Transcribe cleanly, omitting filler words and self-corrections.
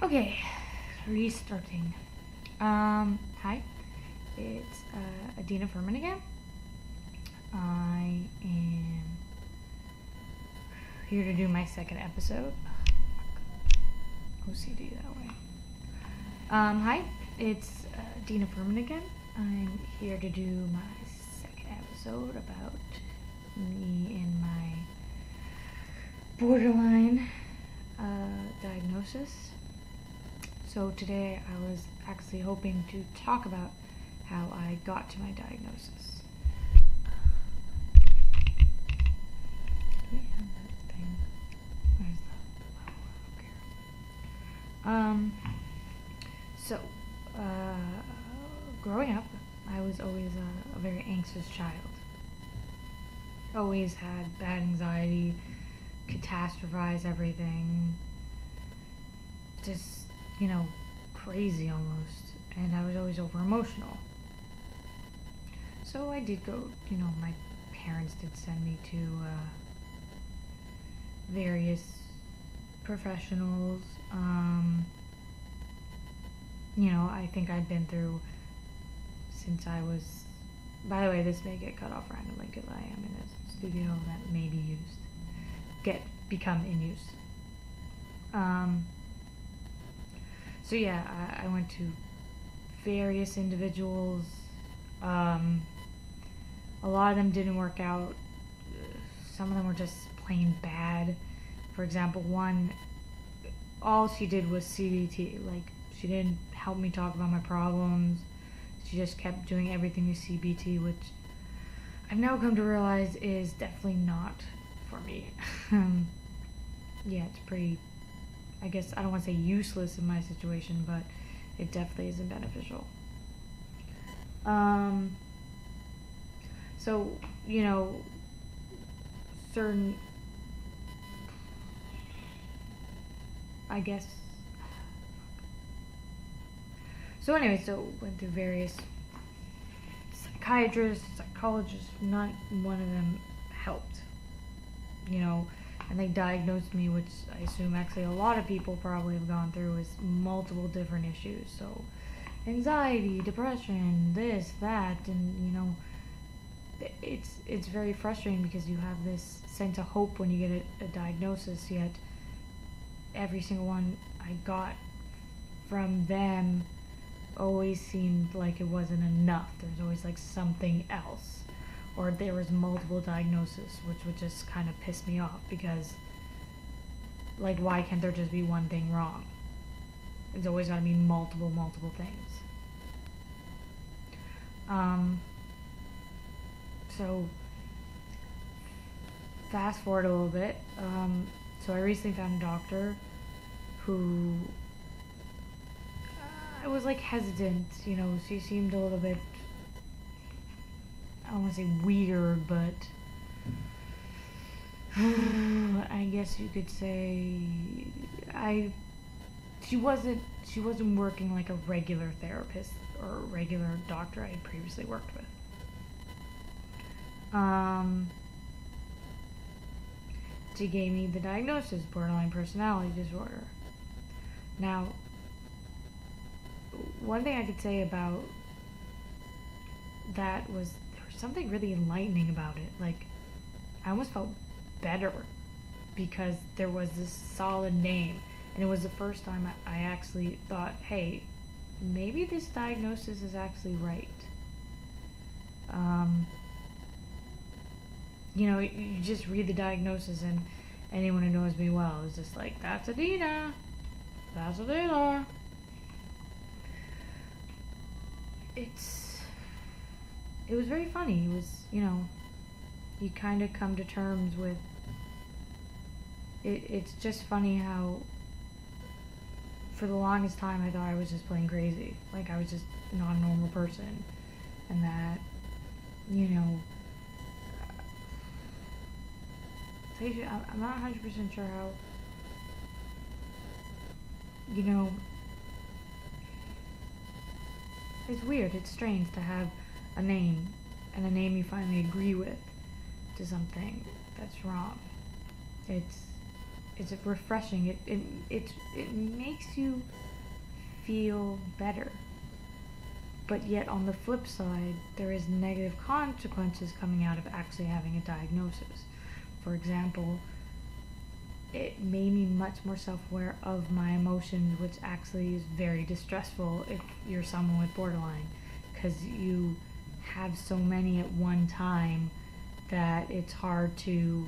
Okay, restarting. Hi, it's Adina Furman again. I am here to do my second episode. OCD that way. Hi, it's Dina Furman again. I'm here to do my second episode about me and my borderline diagnosis. So today I was actually hoping to talk about how I got to my diagnosis. Do we have that thing? Where's the... I don't care. So, growing up, I was always a very anxious child. Always had bad anxiety, catastrophize everything. Just, crazy almost. And I was always over emotional. So I did go, my parents did send me to various professionals. I think I'd been through since I was... By the way, this may get cut off randomly because I am in a studio that may be become in use. So yeah, I went to various individuals. A lot of them didn't work out. Some of them were just plain bad. For example, one, all she did was CBT. Like, she didn't help me talk about my problems. She just kept doing everything with CBT, which I've now come to realize is definitely not for me. Yeah, it's pretty, I guess, I don't want to say useless in my situation, but it definitely isn't beneficial. So, certain, I guess. So anyway, went through various psychiatrists, psychologists. Not one of them helped, and they diagnosed me, which I assume actually a lot of people probably have gone through, is multiple different issues. So anxiety, depression, this, that, and it's very frustrating because you have this sense of hope when you get a diagnosis, yet every single one I got from them always seemed like it wasn't enough. There's always like something else, or there was multiple diagnoses, which would just kind of piss me off because, like, why can't there just be one thing wrong? It's always got to be multiple things. So fast forward a little bit. So I recently found a doctor who I was like hesitant, she seemed a little bit, I don't want to say weird, but I guess you could say she wasn't working like a regular therapist or a regular doctor I had previously worked with. She gave me the diagnosis, borderline personality disorder. Now, one thing I could say about that was there was something really enlightening about it. Like, I almost felt better because there was this solid name, and it was the first time I actually thought, hey, maybe this diagnosis is actually right. You just read the diagnosis, and anyone who knows me well is just like, that's Adina. That's Adina. It was very funny. It was, you kind of come to terms with it. It's just funny how for the longest time I thought I was just plain crazy. Like, I was just not a normal person. And that, I'm not 100% sure how, it's weird, it's strange to have a name, and a name you finally agree with, to something that's wrong. it's refreshing. It makes you feel better. But yet on the flip side, there is negative consequences coming out of actually having a diagnosis. For example, it made me much more self-aware of my emotions, which actually is very distressful if you're someone with borderline, because you have so many at one time that it's hard to